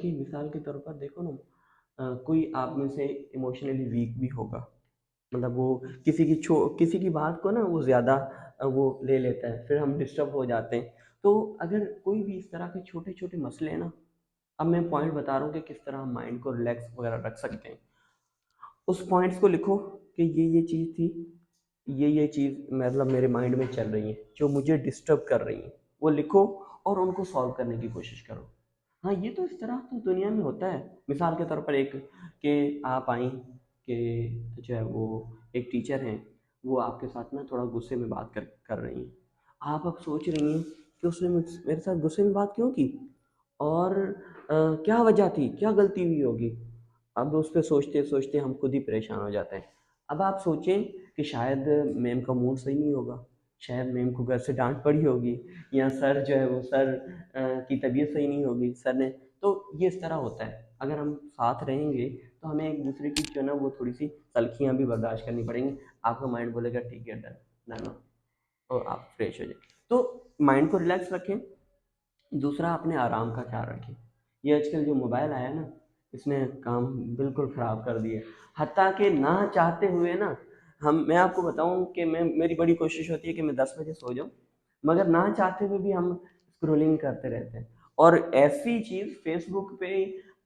कि मिसाल के तौर पर देखो ना, कोई आप में से इमोशनली वीक भी होगा, मतलब वो किसी की बात को ना वो ज़्यादा वो ले लेता है, फिर हम डिस्टर्ब हो जाते हैं। तो अगर कोई भी इस तरह के छोटे छोटे मसले हैं ना, अब मैं पॉइंट बता रहा हूँ कि किस तरह हम माइंड को रिलैक्स वगैरह रख सकते हैं। उस पॉइंट्स को लिखो कि ये चीज़ थी, ये चीज़ मतलब मेरे माइंड में चल रही है जो मुझे डिस्टर्ब कर रही है, वो लिखो और उनको सॉल्व करने की कोशिश करो। हाँ, ये तो इस तरह तो दुनिया में होता है। मिसाल के तौर पर एक कि आप आई कि जो है वो एक टीचर हैं, वो आपके साथ ना थोड़ा गुस्से में बात कर रही हैं। आप अब सोच रही हैं कि उसने मेरे साथ गुस्से में बात क्यों की, और क्या वजह थी, क्या गलती हुई होगी। अब उस पे सोचते सोचते हम खुद ही परेशान हो जाते हैं। अब आप सोचें कि शायद मैम का मूड सही नहीं होगा, शायद मैम को घर से डांट पड़ी होगी, या सर जो है वो सर की तबीयत सही नहीं होगी, सर ने। तो ये इस तरह होता है, अगर हम साथ रहेंगे तो हमें एक दूसरे की जो है ना वो थोड़ी सी तलखियाँ भी बर्दाश्त करनी पड़ेंगी। आपका माइंड बोलेगा ठीक है, डन, ना ना, तो आप फ्रेश हो जाए। तो माइंड को रिलैक्स रखें। दूसरा, अपने आराम का ख्याल रखें। ये आजकल जो मोबाइल आया ना, इसने काम बिल्कुल ख़राब कर दिया। हत्ता कि ना चाहते हुए ना, मैं आपको बताऊं कि मेरी बड़ी कोशिश होती है कि मैं 10 बजे सो जाऊं, मगर ना चाहते हुए भी हम स्क्रोलिंग करते रहते हैं। और ऐसी चीज़ फेसबुक पे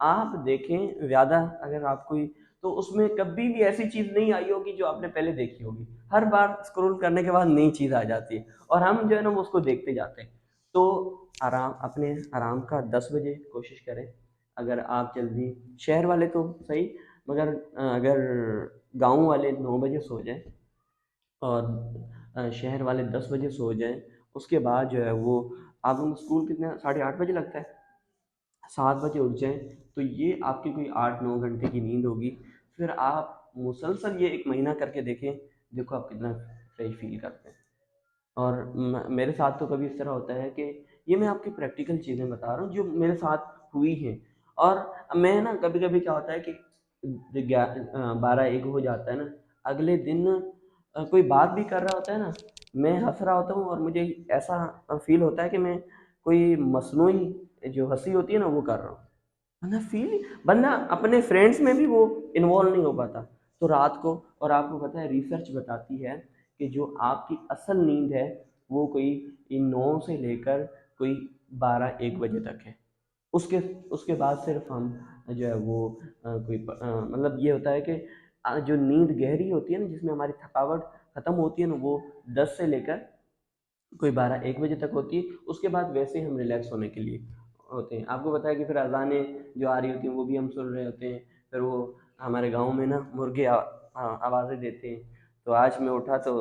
आप देखें ज़्यादा, अगर आप कोई, तो उसमें कभी भी ऐसी चीज़ नहीं आई होगी जो आपने पहले देखी होगी। हर बार स्क्रॉल करने के बाद नई चीज़ आ जाती है और हम जो है ना वो उसको देखते जाते हैं। तो अपने आराम का 10 बजे कोशिश करें। अगर आप जल्दी, शहर वाले तो सही, मगर अगर गांव वाले 9 बजे सो जाएं और शहर वाले 10 बजे सो जाएं, उसके बाद जो है वो आप लोग स्कूल कितने 8:30 बजे लगता है, 7 बजे उठ जाएं, तो ये आपकी कोई 8-9 घंटे की नींद होगी। फिर आप मुसलसल ये 1 महीना करके देखें, देखो आप कितना फ्रेश फील करते हैं। और मेरे साथ तो कभी इस तरह होता है कि ये मैं आपकी प्रैक्टिकल चीज़ें बता रहा हूँ जो मेरे साथ हुई हैं। और मैं ना कभी कभी क्या होता है कि 12-1 हो जाता है ना, अगले दिन कोई बात भी कर रहा होता है ना, मैं हंस रहा होता हूँ और मुझे ऐसा फील होता है कि मैं कोई मसनूई जो हंसी होती है ना वो कर रहा हूँ। बंदा अपने फ्रेंड्स में भी वो इन्वॉल्व नहीं हो पाता। तो रात को, और आपको पता है रिसर्च बताती है कि जो आपकी असल नींद है वो कोई इन 9 से लेकर कोई 12-1 बजे तक है। उसके उसके बाद सिर्फ हम जो है वो मतलब ये होता है कि जो नींद गहरी होती है ना, जिसमें हमारी थकावट खत्म होती है ना, वो 10 से लेकर कोई 12-1 बजे तक होती है। उसके बाद वैसे ही हम रिलैक्स होने के लिए होते हैं। आपको पता है कि फिर अजानें जो आ रही होती हैं वो भी हम सुन रहे होते हैं। फिर वो हमारे गांव में ना मुर्गे आवाज़ें देते हैं। तो आज मैं उठा तो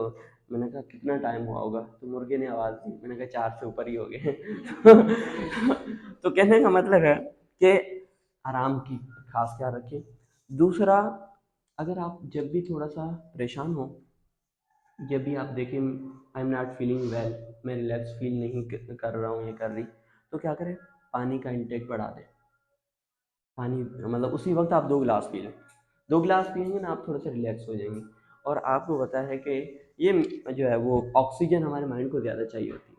मैंने कहा कितना टाइम हुआ होगा, तो मुर्गे ने आवाज़ दी, मैंने कहा 4 से ऊपर ही हो गए। तो कहने का मतलब है कि आराम की खास ख्याल रखें। दूसरा, अगर आप जब भी थोड़ा सा परेशान हो, जब भी आप देखें I am not feeling well, मैं रिलैक्स फील नहीं कर रहा हूँ, ये कर रही, तो क्या करें, पानी का इंटेक बढ़ा दें। पानी मतलब उसी वक्त आप 2 गिलास पी लें। 2 गिलास पियेंगे ना, आप थोड़ा सा रिलैक्स हो जाएंगे। और आपको पता है कि ये जो है वो ऑक्सीजन हमारे माइंड को ज़्यादा चाहिए होती है।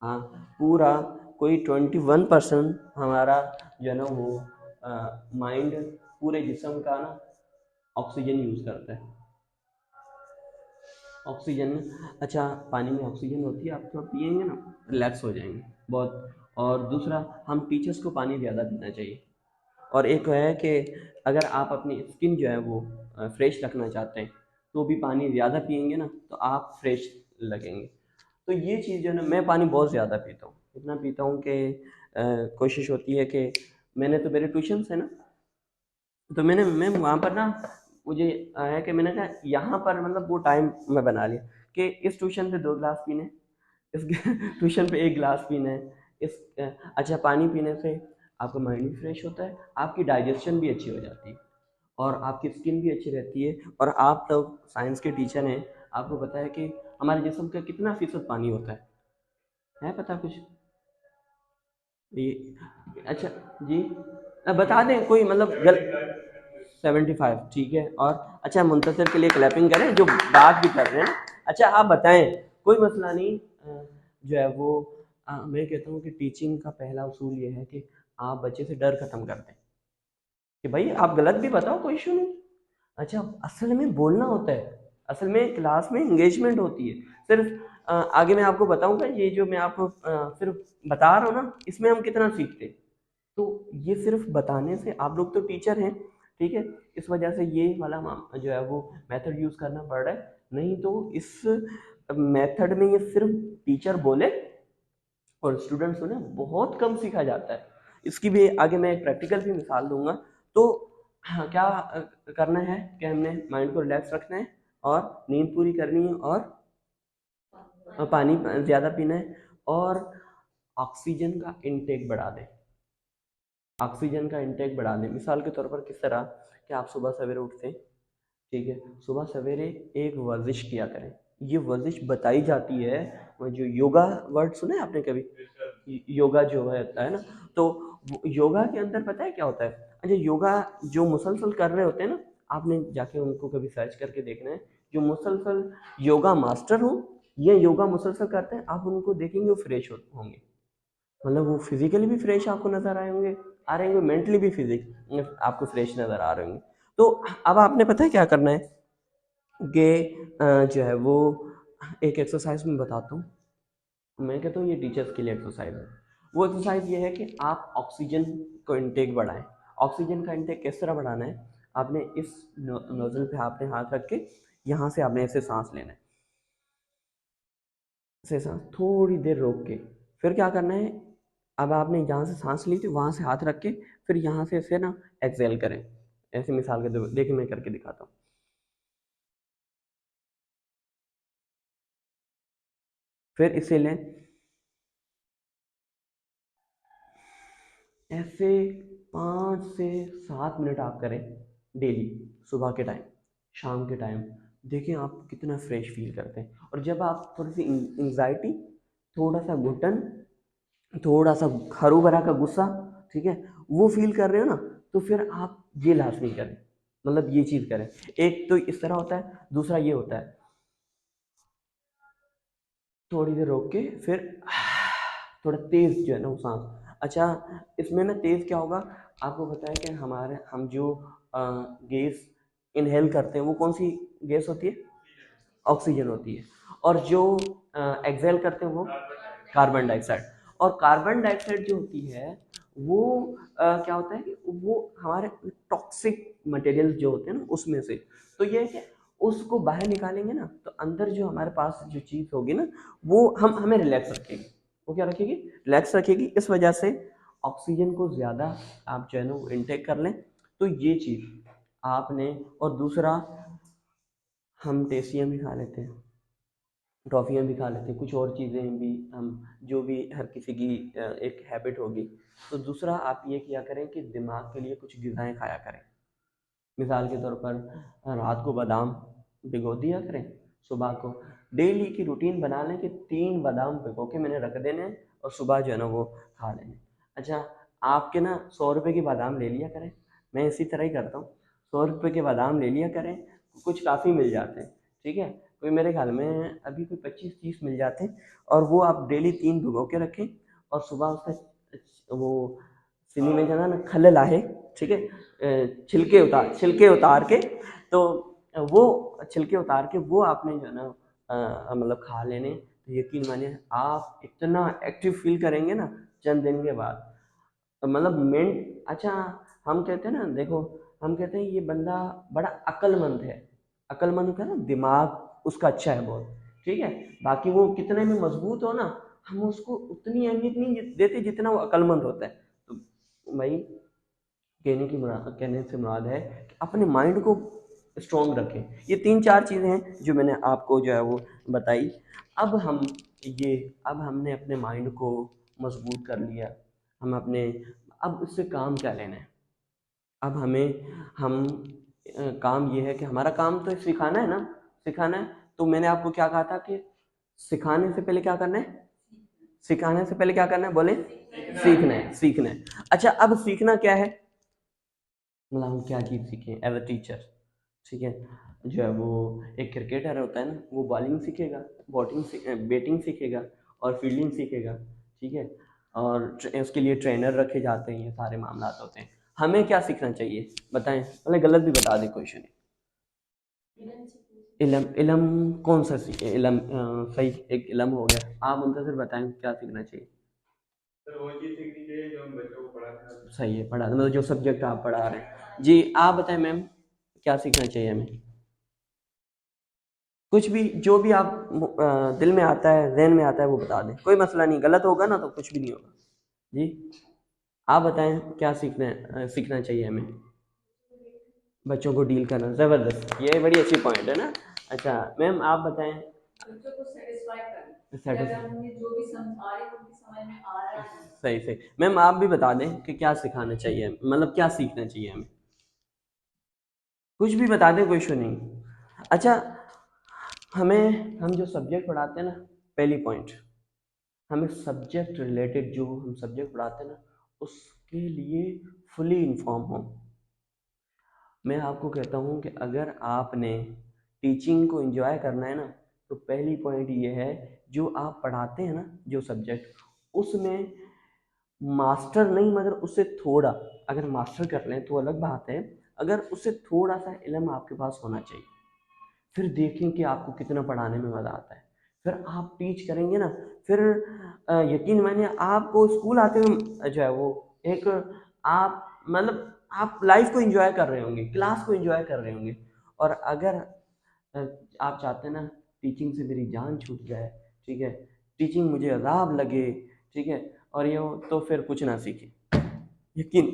हाँ, पूरा कोई 21% हमारा जो है ना वो माइंड पूरे जिस्म का ना ऑक्सीजन यूज़ करता है। ऑक्सीजन, अच्छा, पानी में ऑक्सीजन होती है, आप थोड़ा पिएंगे ना रिलैक्स हो जाएंगे बहुत। और दूसरा, हम टीचर्स को पानी ज़्यादा पीना चाहिए। और एक है कि अगर आप अपनी स्किन जो है वो फ्रेश रखना चाहते हैं, तो भी पानी ज़्यादा पिएंगे ना तो आप फ्रेश लगेंगे। तो ये चीज़ जो है ना, मैं पानी बहुत ज़्यादा पीता हूँ, इतना पीता हूँ कि कोशिश होती है कि मैंने तो मेरे ट्यूशन्स है ना, तो मैं वहाँ पर ना, मुझे है कि मैंने कहा यहाँ पर मतलब वो टाइम मैं बना लिया कि इस ट्यूशन पे 2 गिलास पीने, इस ट्यूशन पे 1 गिलास पीना है। अच्छा, पानी पीने से आपका माइंड भी फ्रेश होता है, आपकी डाइजेशन भी अच्छी हो जाती है और आपकी स्किन भी अच्छी रहती है। और आप लोग साइंस के टीचर हैं, आपको पता है कि हमारे जिस्म का कितना फीसद पानी होता है पता कुछ? ये अच्छा जी, बता दें कोई मतलब 75, ठीक है। और अच्छा, मुंतशिर के लिए क्लैपिंग करें जो बात भी कर रहे हैं। अच्छा, आप बताएं, कोई मसला नहीं। जो है वो मैं कहता हूँ कि टीचिंग का पहला उसूल ये है कि आप बच्चे से डर खत्म कर दें कि भाई आप गलत भी बताओ, कोई इशू नहीं। अच्छा, असल में बोलना होता है, असल में क्लास में एंगेजमेंट होती है। सिर्फ आगे मैं आपको बताऊंगा, ये जो मैं आपको सिर्फ बता रहा हूँ ना, इसमें हम कितना सीखते हैं। तो ये सिर्फ बताने से, आप लोग तो टीचर हैं, ठीक है, इस वजह से ये वाला जो है वो मेथड यूज़ करना पड़ रहा है। नहीं तो इस मेथड में ये सिर्फ टीचर बोले और स्टूडेंट सुने, बहुत कम सीखा जाता है। इसकी भी आगे मैं एक प्रैक्टिकल भी मिसाल दूंगा। तो हाँ, क्या करना है कि हमने माइंड को रिलैक्स रखना है और नींद पूरी करनी है और पानी ज़्यादा पीना है और ऑक्सीजन का इनटेक बढ़ा दें। ऑक्सीजन का इनटेक बढ़ा दें, मिसाल के तौर पर किस तरह कि आप सुबह सवेरे उठते हैं, ठीक है, सुबह सवेरे एक वर्जिश किया करें। ये वर्जिश बताई जाती है, वो जो योगा वर्ड सुना है आपने कभी, योगा जो है ना, तो योगा के अंदर पता है क्या होता है। अच्छा, योगा जो मुसलसल कर रहे होते हैं ना, आपने जाके उनको कभी सर्च करके देखना है, जो मुसलसल योगा मास्टर हो, ये योगा मुसलसल करते हैं, आप उनको देखेंगे वो फ्रेश होंगे। मतलब वो फिजिकली भी फ्रेश आपको नजर आए होंगे, आ रहे होंगे, मेंटली भी फिजिक आपको फ्रेश नजर आ रहे होंगे। तो अब आपने पता है क्या करना है कि जो है वो एक एक्सरसाइज में बताता हूँ, मैं कहता हूँ ये टीचर्स के लिए एक्सरसाइज है। वो एक्सरसाइज ये है कि आप ऑक्सीजन को इनटेक बढ़ाएं। ऑक्सीजन का इनटेक किस तरह बढ़ाना है, आपने इस नोजल पे आपने हाथ रख के यहाँ से आपने ऐसे सांस लेना है, ऐसे सांस थोड़ी देर रोक के, फिर क्या करना है, अब आपने जहाँ से सांस ली थी वहाँ से हाथ रख के फिर यहाँ से ऐसे ना एक्सेल करें। ऐसे मिसाल के देखिए मैं करके दिखाता हूँ। फिर इसे लें, ऐसे 5 से 7 मिनट आप करें डेली, सुबह के टाइम, शाम के टाइम। देखिए आप कितना फ्रेश फील करते हैं। और जब आप थोड़ी सी एंग्जाइटी, थोड़ा सा घुटन, थोड़ा सा हरू भरा का गुस्सा, ठीक है, वो फील कर रहे हो ना, तो फिर आप ये लाजमी करें, मतलब ये चीज़ करें। एक तो इस तरह होता है, दूसरा ये होता है, थोड़ी देर रोक के फिर थोड़ा तेज जो है ना वो सांस। अच्छा, इसमें ना तेज क्या होगा, आपको पता है कि हम जो गैस इनहेल करते हैं वो कौन सी गैस होती है, ऑक्सीजन होती है। और जो एक्सहेल करते हैं वो कार्बन डाइऑक्साइड। और कार्बन डाइऑक्साइड जो होती है वो क्या होता है कि वो हमारे टॉक्सिक मटेरियल जो होते हैं ना उसमें से, तो ये है कि उसको बाहर निकालेंगे ना, तो अंदर जो हमारे पास जो चीज़ होगी ना, वो हम हमें रिलैक्स रखेगी। वो क्या रखेगी, रिलैक्स रखेगी। इस वजह से ऑक्सीजन को ज़्यादा आप जो है ना वो इनटेक कर लें, तो ये चीज़ आपने। और दूसरा, हम टेस्टियाँ भी खा लेते हैं, टॉफ़ियाँ भी खा लेते हैं, कुछ और चीज़ें भी हम, जो भी हर किसी की एक हैबिट होगी। तो दूसरा आप ये किया करें कि दिमाग के लिए कुछ ग़िज़ाएँ खाया करें। मिसाल के तौर पर रात को बादाम भिगो दिया करें, सुबह को डेली की रूटीन बना लें कि 3 बादाम भिगो के मैंने रख देने हैं और सुबह जो है ना वो खा लेने। अच्छा, आपके ना 100 रुपये के बादाम ले लिया करें, मैं इसी तरह ही करता हूँ। 100 रुपये के बादाम ले लिया करें, कुछ काफ़ी मिल जाते हैं, ठीक है, कोई मेरे ख्याल में अभी कोई 25-30 मिल जाते हैं। और वो आप डेली 3 भिगो के रखें और सुबह उसका वो सिनी में जो है ना खल लाहे, ठीक है, छिलके उतार के, तो वो छिलके उतार के वो आपने जो है ना मतलब खा लेने, तो यकीन मानिए आप इतना एक्टिव फील करेंगे ना चंद दिन के बाद। तो मतलब मेन, अच्छा, हम कहते हैं ना, देखो हम कहते हैं ये बंदा बड़ा अक्लमंद है, अक्लमंद का ना दिमाग उसका अच्छा है बहुत, ठीक है, बाकी वो कितने में मजबूत हो ना, हम उसको उतनी अहमियत नहीं देते जितना वो अक्लमंद होता है। तो भाई कहने से मुराद है कि अपने माइंड को स्ट्रॉन्ग रखें। ये 3-4 चीज़ें हैं जो मैंने आपको जो है वो बताई। अब हम ये अब हमने अपने माइंड को मजबूत कर लिया, हम अपने, अब उससे काम क्या लेना है, अब हम काम ये है कि हमारा काम तो सिखाना है ना, सिखाना है। तो मैंने आपको क्या कहा था कि सिखाने से पहले क्या करना है, सिखाने से पहले क्या करना है, बोले, सीखना है, सीखना है। अच्छा, अब सीखना क्या है, मतलब हम क्या चीज़ सीखें एज अ टीचर, ठीक है, जो है वो एक क्रिकेटर होता है ना, वो बॉलिंग सीखेगा, बैटिंग सीखेगा और फील्डिंग सीखेगा, ठीक है, और उसके लिए ट्रेनर रखे जाते हैं, ये सारे मामला होते हैं। हमें क्या सीखना चाहिए बताएं, मतलब गलत भी बता दें, क्वेश्चन। इलम इलम कौन सा इलम सही, एक इलम हो गया। आप मुंतजर बताएं क्या सीखना चाहिए। सर वो चीज़ सीखनी चाहिए जो हम बच्चों को पढ़ाते हैं। सही है, पढ़ा मतलब जो सब्जेक्ट आप पढ़ा रहे हैं। जी आप बताएं मैम, क्या सीखना चाहिए हमें। कुछ भी, जो भी आप दिल में आता है, जहन में आता है, वो बता दें, कोई मसला नहीं, गलत होगा ना तो कुछ भी नहीं होगा। जी आप बताएं क्या सीखना चाहिए हमें। बच्चों को डील करना, ज़बरदस्त, ये बड़ी अच्छी पॉइंट है ना। अच्छा मैम आप बताएं। बच्चों को सेटिस्फाई करना, अगर हमने जो भी समझा रहे हैं उनकी समझ में आ रहा है। सही सही। मैम आप भी बता दें कि क्या सिखाना चाहिए, मतलब क्या सीखना चाहिए हमें। कुछ भी बता दें, कोई इशू नहीं। अच्छा, हम जो सब्जेक्ट पढ़ाते हैं ना, पहली पॉइंट, हमें सब्जेक्ट रिलेटेड जो हम सब्जेक्ट पढ़ाते हैं ना, उसके लिए फुली इन्फॉर्म हो। मैं आपको कहता हूँ कि अगर आपने टीचिंग को एंजॉय करना है ना, तो पहली पॉइंट ये है, जो आप पढ़ाते हैं ना, जो सब्जेक्ट, उसमें मास्टर नहीं मगर उससे थोड़ा, अगर मास्टर कर लें तो अलग बात है, अगर उससे थोड़ा सा इल्म आपके पास होना चाहिए। फिर देखें कि आपको कितना पढ़ाने में मज़ा आता है। फिर आप टीच करेंगे ना, फिर यकीन मानिए आपको स्कूल आते हुए जो है वो एक, आप मतलब आप लाइफ को एंजॉय कर रहे होंगे, क्लास को एंजॉय कर रहे होंगे। और अगर आप चाहते हैं ना टीचिंग से मेरी जान छूट जाए, ठीक है, टीचिंग मुझे अजाब लगे, ठीक है, और ये हो, तो फिर कुछ ना सीखें, यकीन।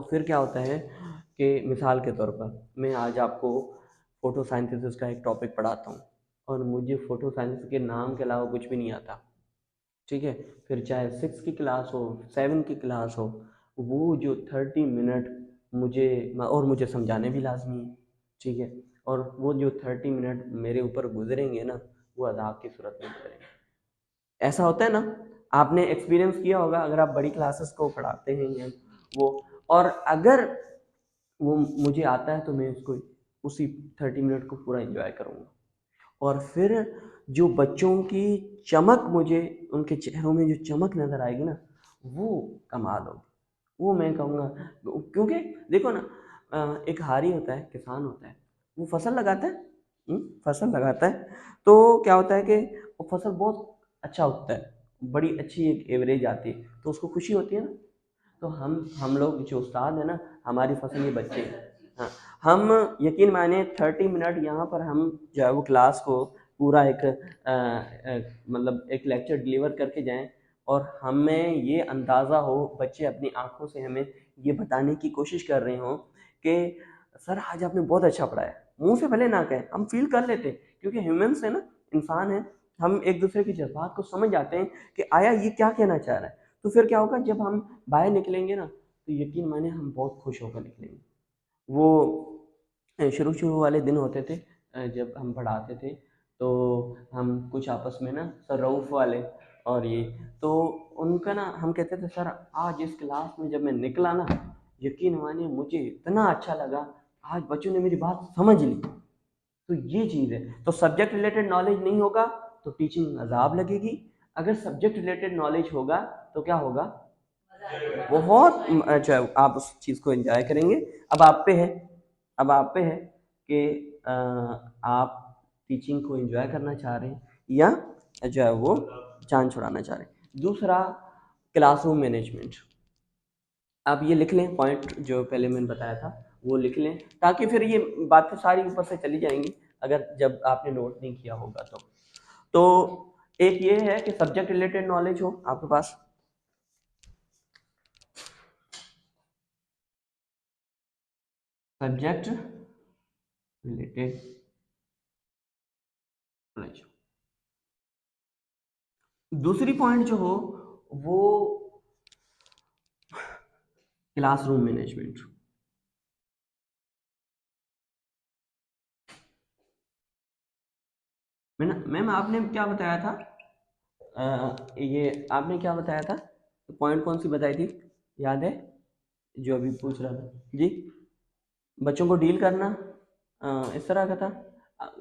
फिर क्या होता है कि मिसाल के तौर पर मैं आज आपको फोटोसिंथेसिस का एक टॉपिक पढ़ाता हूँ, और मुझे फोटोसिंथेसिस के नाम के अलावा कुछ भी नहीं आता, ठीक है, फिर चाहे 6 की क्लास हो, 7 की क्लास हो, वो जो 30 मिनट मुझे, और मुझे समझाने भी लाजमी है, ठीक है, और वो जो 30 मिनट मेरे ऊपर गुजरेंगे ना, वो अदाब की सूरत में गुजरेंगे। ऐसा होता है ना, आपने एक्सपीरियंस किया होगा, अगर आप बड़ी क्लासेस को पढ़ाते हैं या वो, और अगर वो मुझे आता है तो मैं उसको उसी 30 मिनट को पूरा एंजॉय करूँगा। और फिर जो बच्चों की चमक, मुझे उनके चेहरों में जो चमक नज़र आएगी ना, वो कमाल होगी, वो मैं कहूँगा। क्योंकि देखो ना, एक हारी होता है, किसान होता है, वो फसल लगाता है, फसल लगाता है, तो क्या होता है कि वो फसल बहुत अच्छा उगता है, बड़ी अच्छी एक एवरेज आती है, तो उसको खुशी होती है ना। तो हम लोग जो उस्ताद है ना, हमारी फसल ये बच्चे हैं। हाँ, हम यकीन माने 30 मिनट यहाँ पर हम जो है वो क्लास को पूरा एक मतलब एक लेक्चर डिलीवर करके जाएं, और हमें ये अंदाज़ा हो, बच्चे अपनी आंखों से हमें ये बताने की कोशिश कर रहे हों कि सर आज आपने बहुत अच्छा पढ़ाया, मुंह से भले ना कहें, हम फील कर लेते हैं, क्योंकि ह्यूमंस है ना, इंसान है, हम एक दूसरे के जज्बात को समझ जाते हैं कि आया ये क्या कहना चाह रहा है। तो फिर क्या होगा, जब हम बाहर निकलेंगे ना, तो यकीन माने हम बहुत खुश होकर निकलेंगे। वो शुरू शुरू वाले दिन होते थे, जब हम पढ़ाते थे, तो हम कुछ आपस में ना, सर रऊफ़ वाले और ये, तो उनका ना, हम कहते थे सर आज इस क्लास में जब मैं निकला ना, यकीन मानिए मुझे इतना अच्छा लगा, आज बच्चों ने मेरी बात समझ ली। तो ये चीज़ है, तो सब्जेक्ट रिलेटेड नॉलेज नहीं होगा तो टीचिंग अजाब लगेगी, अगर सब्जेक्ट रिलेटेड नॉलेज होगा तो क्या होगा, बहुत अच्छा, आप उस चीज़ को एंजॉय करेंगे। अब आप पे है, अब आप पे है कि आप टीचिंग को एंजॉय करना चाह रहे हैं या जो है वो जान छुड़ाना चाह रहे हैं। दूसरा, क्लासरूम मैनेजमेंट। आप ये लिख लें, पॉइंट जो पहले मैंने बताया था वो लिख लें, ताकि फिर ये बातें सारी ऊपर से चली जाएंगी, अगर जब आपने नोट नहीं किया होगा तो एक ये है कि सब्जेक्ट रिलेटेड नॉलेज हो आपके पास, सब्जेक्ट रिलेटेड नॉलेज। दूसरी पॉइंट जो हो वो क्लासरूम मैनेजमेंट। मैम आपने क्या बताया था, ये आपने क्या बताया था, पॉइंट कौन सी बताई थी, याद है, जो अभी पूछ रहा था जी, बच्चों को डील करना, इस तरह का था।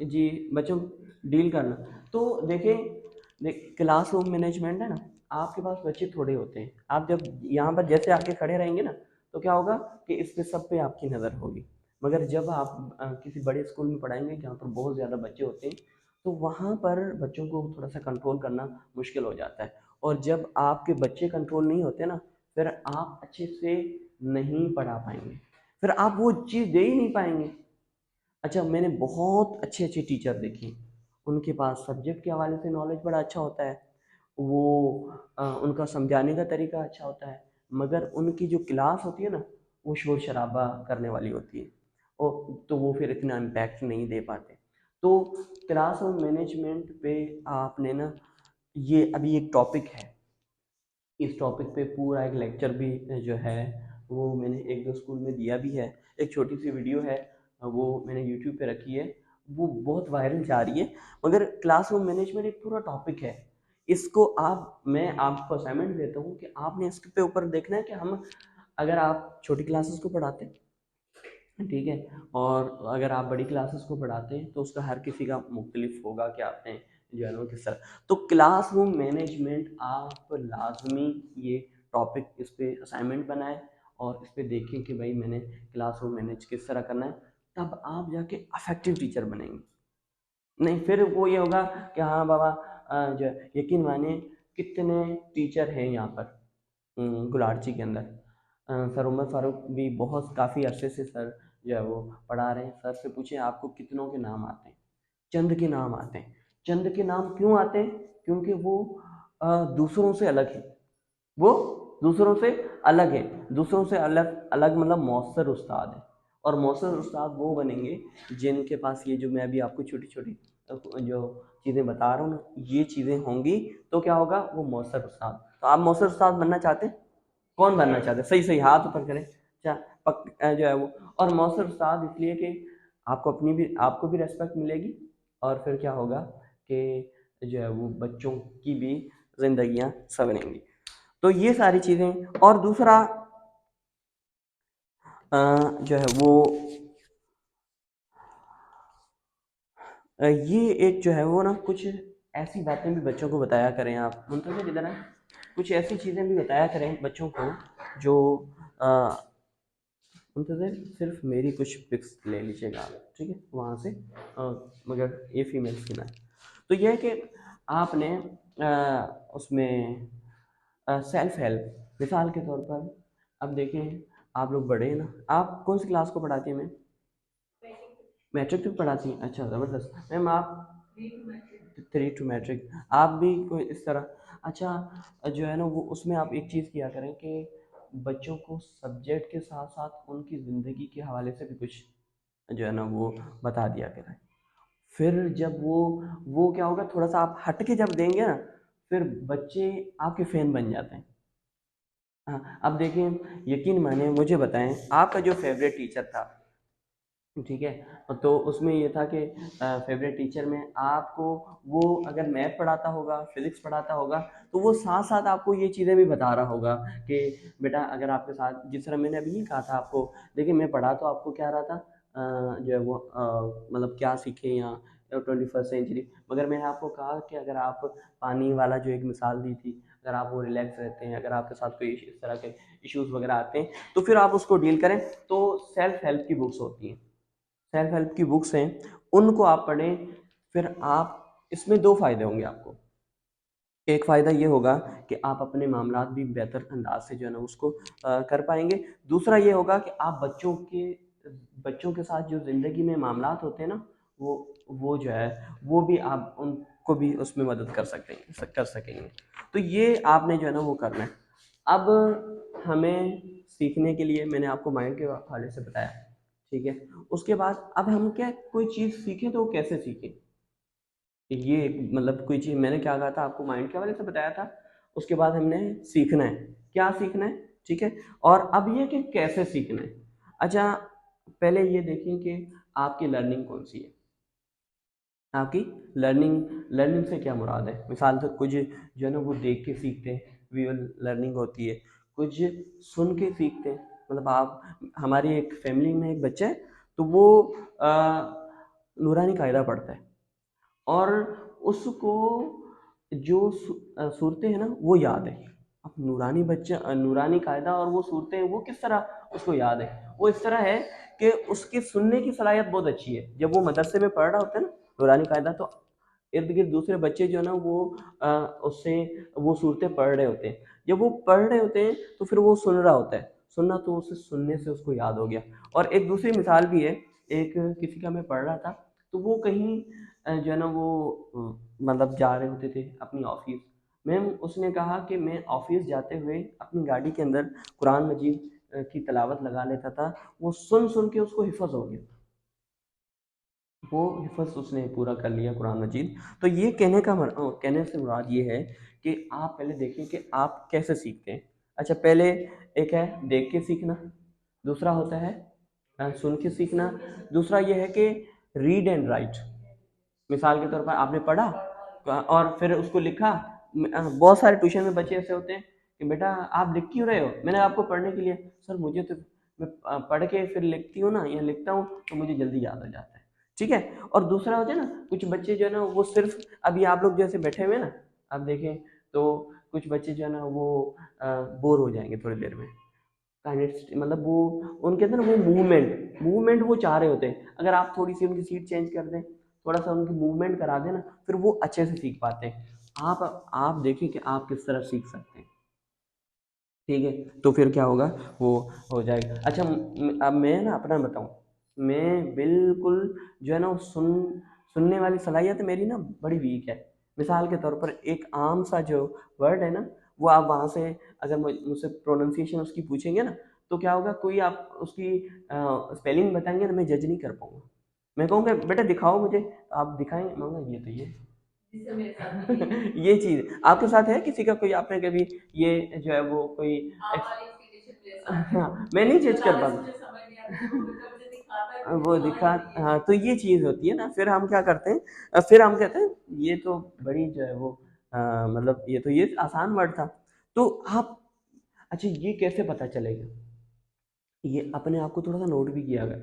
जी, बच्चों को डील करना, तो देखें, क्लासरूम मैनेजमेंट है ना, आपके पास बच्चे थोड़े होते हैं, आप जब यहाँ पर जैसे आके खड़े रहेंगे ना, तो क्या होगा कि इस पे सब पे आपकी नज़र होगी। मगर जब आप किसी बड़े स्कूल में पढ़ाएंगे जहाँ पर बहुत ज़्यादा बच्चे होते हैं, तो वहाँ पर बच्चों को थोड़ा सा कंट्रोल करना मुश्किल हो जाता है। और जब आपके बच्चे कंट्रोल नहीं होते ना, फिर आप अच्छे से नहीं पढ़ा पाएंगे, फिर आप वो चीज़ दे ही नहीं पाएंगे। अच्छा, मैंने बहुत अच्छे अच्छे टीचर देखे, उनके पास सब्जेक्ट के हवाले से नॉलेज बड़ा अच्छा होता है, वो उनका समझाने का तरीका अच्छा होता है, मगर उनकी जो क्लास होती है ना, वो शोर शराबा करने वाली होती है, और तो वो फिर इतना इम्पैक्ट नहीं दे पाते। तो क्लासरूम मैनेजमेंट पे आपने ना, ये अभी एक टॉपिक है, इस टॉपिक पे पूरा एक लेक्चर भी जो है वो मैंने एक दो स्कूल में दिया भी है। एक छोटी सी वीडियो है, वो मैंने यूट्यूब पे रखी है, वो बहुत वायरल जा रही है। मगर क्लासरूम मैनेजमेंट एक पूरा टॉपिक है, इसको आप, मैं आपको असाइनमेंट देता हूँ कि आपने इसके पे ऊपर देखना है कि हम, अगर आप छोटी क्लासेस को पढ़ाते हैं, ठीक है, और अगर आप बड़ी क्लासेस को पढ़ाते हैं तो उसका हर किसी का मुख्तलिफ होगा कि आपने जो है ना किस तरह। तो क्लासरूम मैनेजमेंट आप लाजमी ये टॉपिक इस पे असाइनमेंट बनाएं और इस पे देखें कि भाई मैंने क्लासरूम मैनेज किस तरह करना है, तब आप जाके अफेक्टिव टीचर बनेंगे। नहीं फिर वो ये होगा कि हाँ बाबा, जो यकीन मानिए कितने टीचर हैं यहाँ पर गुलारची के अंदर, सर उमर फारूक भी बहुत काफ़ी अरसे से सर जो है वो पढ़ा रहे हैं। सर से पूछे आपको कितनों के नाम आते हैं? चंद के नाम आते हैं। चंद के नाम क्यों आते हैं? क्योंकि वो दूसरों से अलग है, वो दूसरों से अलग है। दूसरों से अलग अलग मतलब मौसर उस्ताद है, और मौसर उस्ताद वो बनेंगे जिनके पास ये जो मैं अभी आपको छोटी छोटी जो चीज़ें बता रहा हूँ ना, ये चीज़ें होंगी, तो क्या होगा, वो मौसर उस्ताद। तो आप मौसर उस्ताद बनना चाहते हैं? कौन बनना चाहते हैं? सही सही हाथ ऊपर करें। अच्छा, जो है वो, और मौसर उस्ताद इसलिए कि आपको भी रेस्पेक्ट मिलेगी, और फिर क्या होगा कि जो है वो बच्चों की भी जिंदगियां संवरेंगी। तो ये सारी चीज़ें, और दूसरा जो है वो ये एक जो है वो ना, कुछ ऐसी बातें भी बच्चों को बताया करें। आप मुंतज़िर इधर आएं, कुछ ऐसी चीज़ें भी बताया करें बच्चों को जो अ, मुंतज़िर सिर्फ मेरी कुछ पिक्स ले लीजिएगा आप, ठीक है, वहाँ से, मगर ये फीमेल्स की ना। तो यह है कि आपने उसमें सेल्फ हेल्प, मिसाल के तौर पर, अब देखें, आप लोग बड़े हैं ना, आप कौन सी क्लास को पढ़ाती हैं मैम? मैट्रिक तक पढ़ाती हैं, अच्छा ज़बरदस्त। मैम आप 3 to मैट्रिक, आप भी कोई इस तरह, अच्छा, जो है ना वो उसमें आप एक चीज़ किया करें कि बच्चों को सब्जेक्ट के साथ साथ उनकी ज़िंदगी के हवाले से भी कुछ जो है ना वो बता दिया करें। फिर जब वो क्या होगा, थोड़ा सा आप हट के जब देंगे ना, फिर बच्चे आपके फैन बन जाते हैं। हाँ, अब देखें, यकीन माने, मुझे बताएं आपका जो फेवरेट टीचर था, ठीक है, तो उसमें ये था कि फेवरेट टीचर में आपको, वो अगर मैथ पढ़ाता होगा, फिजिक्स पढ़ाता होगा, तो वो साथ साथ आपको ये चीज़ें भी बता रहा होगा कि बेटा, अगर आपके साथ, जिस तरह मैंने अभी नहीं कहा था आपको, देखिए मैं पढ़ा तो आपको क्या रहा था, जो है वो मतलब क्या सीखें यहाँ 21st सेंचुरी, मगर मैंने आपको कहा कि अगर आप पानी वाला जो एक मिसाल दी थी, अगर आप वो रिलैक्स रहते हैं, अगर आपके साथ कोई इस तरह के इश्यूज़ वगैरह आते हैं, तो फिर आप उसको डील करें। तो सेल्फ हेल्प की बुक्स होती हैं, सेल्फ हेल्प की बुक्स हैं, उनको आप पढ़ें। फिर आप, इसमें दो फायदे होंगे आपको। एक फ़ायदा ये होगा कि आप अपने मामलात भी बेहतर अंदाज से जो है ना उसको कर पाएंगे। दूसरा ये होगा कि आप बच्चों के साथ जो ज़िंदगी में मामलात होते हैं ना, वो जो है वो भी आप उनको भी उसमें मदद कर सकेंगे। तो ये आपने जो है ना वो करना है। अब हमें सीखने के लिए मैंने आपको माइंड के हवाले से बताया, ठीक है, उसके बाद अब हम क्या, कोई चीज़ सीखें तो वो कैसे सीखें, ये मतलब कोई चीज़, मैंने क्या कहा था आपको, माइंड के हवाले से बताया था। उसके बाद हमने सीखना है, क्या सीखना है, ठीक है, और अब ये कि कैसे सीखना है। अच्छा, पहले ये देखें कि आपकी लर्निंग कौन सी है, आपकी लर्निंग, लर्निंग से क्या मुराद है। मिसाल तो कुछ जो है ना वो देख के सीखते हैं, विजुअल लर्निंग होती है, कुछ सुन के सीखते हैं, मतलब आप, हमारी एक फैमिली में एक बच्चा है, तो वो नूरानी कायदा पढ़ता है, और उसको जो सूरतें हैं ना वो याद है। अब नूरानी बच्चा नूरानी कायदा और वो सूरतें वो किस तरह उसको याद है, वो इस तरह है कि उसकी सुनने की सलाहियत बहुत अच्छी है। जब वो मदरसे में पढ़ रहा होता है ना नूरानी कायदा, तो इर्द गिर्द दूसरे बच्चे जो है ना वो उससे वो सूरतें पढ़ रहे होते हैं। जब वो पढ़ रहे होते हैं तो फिर वो सुन रहा होता है, सुनना तो उसे सुनने से उसको याद हो गया। और एक दूसरी मिसाल भी है, एक किसी का मैं पढ़ रहा था, तो वो कहीं जो है ना वो मतलब जा रहे होते थे अपनी ऑफिस। मैम उसने कहा कि मैं ऑफिस जाते हुए अपनी गाड़ी के अंदर कुरान मजीद की तिलावत लगा लेता था, वो सुन सुन के उसको हिफज हो गया, वो हिफ़्ज़ उसने पूरा कर लिया कुरान मजीद। तो ये कहने से मुराद ये है कि आप पहले देखिए कि आप कैसे सीखते हैं। अच्छा, पहले एक है देख के सीखना, दूसरा होता है सुन के सीखना, दूसरा ये है कि रीड एंड राइट। मिसाल के तौर पर आपने पढ़ा और फिर उसको लिखा। बहुत सारे ट्यूशन में बच्चे ऐसे होते हैं कि बेटा आप लिख क्यों रहे हो, मैंने आपको पढ़ने के लिए, सर मुझे तो मैं पढ़ के फिर लिखती हूँ ना या लिखता हूँ तो मुझे जल्दी याद हो जाता है। ठीक है। और दूसरा होता है ना कुछ बच्चे जो है ना वो सिर्फ अभी आप लोग जैसे बैठे हुए ना, आप देखें तो कुछ बच्चे जो है ना वो बोर हो जाएंगे थोड़ी देर में। काइनेस्ट मतलब वो उनके अंदर वो मूवमेंट वो चाह रहे होते हैं। अगर आप थोड़ी सी उनकी सीट चेंज कर दें, थोड़ा सा उनकी मूवमेंट करा दें ना, फिर वो अच्छे से सीख पाते हैं। आप देखिए कि आप किस तरह सीख सकते हैं। ठीक है, तो फिर क्या होगा, वो हो जाएगा। अच्छा, अब मैं ना अपना बताऊं, मैं बिल्कुल जो है ना वो सुनने वाली सलाहियत मेरी ना बड़ी वीक है। मिसाल के तौर पर एक आम सा जो वर्ड है ना, वो आप वहाँ से अगर मुझसे प्रोनाउंसिएशन उसकी पूछेंगे ना, तो क्या होगा, कोई आप उसकी स्पेलिंग बताएंगे ना, मैं जज नहीं कर पाऊंगा। मैं कहूँगा बेटा दिखाओ मुझे, आप दिखाएंगे, मैं ये तो ये जिससे मेरे साथ ये चीज आपके साथ है किसी का, कोई आपने कभी ये जो है वो कोई हाँ, मैं नहीं जज कर पाता वो दिखा। हाँ, तो ये चीज होती है ना, फिर हम क्या करते हैं, फिर हम कहते हैं ये तो बड़ी जो है वो मतलब ये तो ये आसान वर्ड था। तो आप अच्छा ये कैसे पता चलेगा, ये अपने आप को थोड़ा सा नोट भी किया गया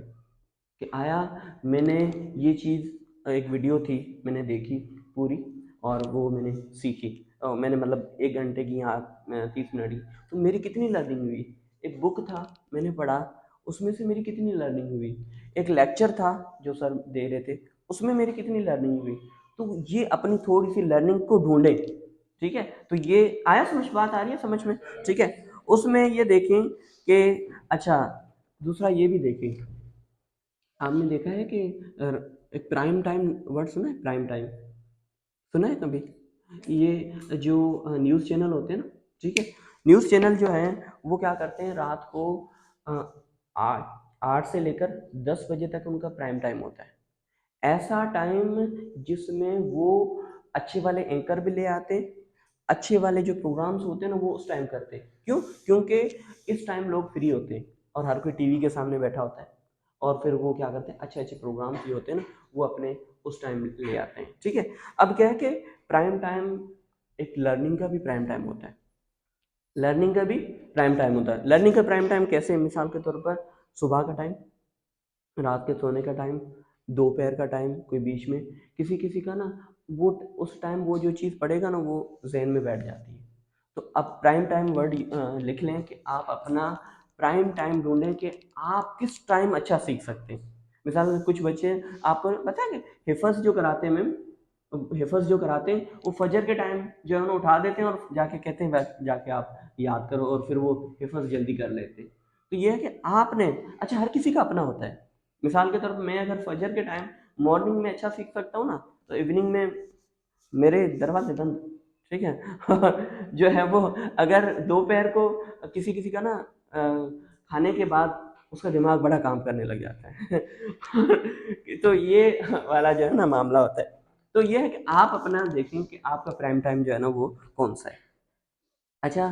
कि आया मैंने ये चीज़ एक वीडियो थी मैंने देखी पूरी, और वो मैंने सीखी, मैंने मतलब 1 घंटे की या 30 मिनट की, तो मेरी कितनी लर्निंग हुई। एक बुक था मैंने पढ़ा, उसमें से मेरी कितनी लर्निंग हुई। एक लेक्चर था जो सर दे रहे थे, उसमें मेरी कितनी लर्निंग हुई। तो ये अपनी थोड़ी सी लर्निंग को ढूंढें। ठीक है, तो ये आया समझ, बात आ रही है समझ में। ठीक है, उसमें ये देखें कि अच्छा, दूसरा ये भी देखें, आपने देखा है कि एक प्राइम टाइम वर्ड सुना है, प्राइम टाइम सुना है कभी? ये जो न्यूज़ चैनल होते हैं ना, ठीक है, न्यूज़ चैनल जो है वो क्या करते हैं, रात को अ, आठ आठ से लेकर 10 बजे तक उनका प्राइम टाइम होता है। ऐसा टाइम जिसमें वो अच्छे वाले एंकर भी ले आते हैं, अच्छे वाले जो प्रोग्राम्स होते हैं ना वो उस टाइम करते हैं। क्यों? क्योंकि इस टाइम लोग फ्री होते हैं और हर कोई टीवी के सामने बैठा होता है, और फिर वो क्या करते हैं, अच्छे अच्छे प्रोग्राम्स जो होते हैं ना वो अपने उस टाइम ले आते हैं। ठीक है, अब क्या है कि प्राइम टाइम, एक लर्निंग का भी प्राइम टाइम होता है, लर्निंग का भी प्राइम टाइम होता है। लर्निंग का प्राइम टाइम कैसे, मिसाल के तौर पर सुबह का टाइम, रात के सोने का टाइम, दोपहर का टाइम, कोई बीच में, किसी किसी का ना वो उस टाइम वो जो चीज़ पढ़ेगा ना वो जहन में बैठ जाती है। तो अब प्राइम टाइम वर्ड लिख लें कि आप अपना प्राइम टाइम ढूंढें कि आप किस टाइम अच्छा सीख सकते हैं। मिसाल कुछ बच्चे आपको पता है कि हिफज जो कराते हैं मैम, हिफज जो कराते हैं वो फजर के टाइम जो है उन्हें उठा देते हैं और जाके कहते हैं बस जाके आप याद करो, और फिर वो हिफज जल्दी कर लेते हैं। तो ये है कि आपने, अच्छा हर किसी का अपना होता है। मिसाल के तौर पर मैं अगर फजर के टाइम मॉर्निंग में अच्छा सीख सकता हूँ ना, तो इवनिंग में मेरे दरवाजे बंद। ठीक है और जो है वो अगर दोपहर को किसी किसी का ना खाने के बाद उसका दिमाग बड़ा काम करने लग जाता है तो ये वाला जो है ना मामला होता है। तो ये है कि आप अपना देखें कि आपका प्राइम टाइम जो है ना वो कौन सा है। अच्छा,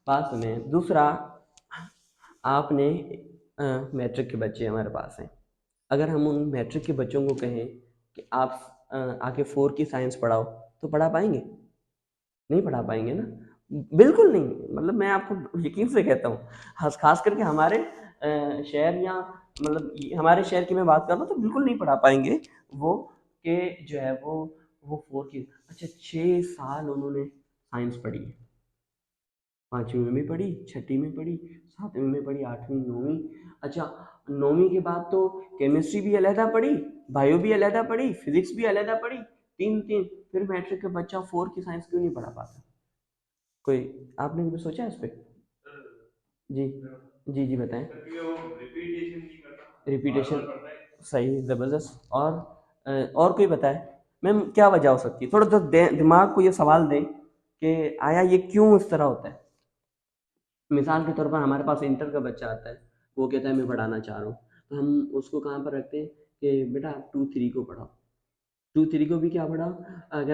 बात सुने, दूसरा, आपने मैट्रिक के बच्चे हमारे पास हैं, अगर हम उन मैट्रिक के बच्चों को कहें कि आप आके 4 की साइंस पढ़ाओ, तो पढ़ा पाएंगे? नहीं पढ़ा पाएंगे ना, बिल्कुल नहीं। मतलब मैं आपको यकीन से कहता हूँ, खास करके हमारे शहर या मतलब हमारे शहर की मैं बात कर रहा हूँ, तो बिल्कुल नहीं पढ़ा पाएंगे वो, कि जो है वो वो 4 की अच्छा 6 साल उन्होंने साइंस पढ़ी है। 5वीं में भी पढ़ी, छठी में पढ़ी, 7वीं में पढ़ी, 8वीं, 9वीं। अच्छा 9वीं के बाद तो केमिस्ट्री भी अलहदा पढ़ी, बायो भी अलहदा पढ़ी, फिजिक्स भी अलहदा पढ़ी, 3-3। फिर मैट्रिक का बच्चा 4 की साइंस क्यों नहीं पढ़ा पाता? कोई आपने कभी सोचा इस पे? जी जी जी बताएं। रिपीटेशन सही ज़बरदस्त। और कोई बताए मैम क्या वजह हो सकती है? थोड़ा सा दिमाग को ये सवाल दें कि आया ये क्यों इस तरह होता है। मिसाल के तौर पर हमारे पास इंटर का बच्चा आता है, वो कहता है मैं पढ़ाना चाह रहा हूँ, तो हम उसको कहाँ पर रखते हैं कि बेटा आप 2-3 को पढ़ाओ। 2-3 को भी क्या पढ़ाओ? अगर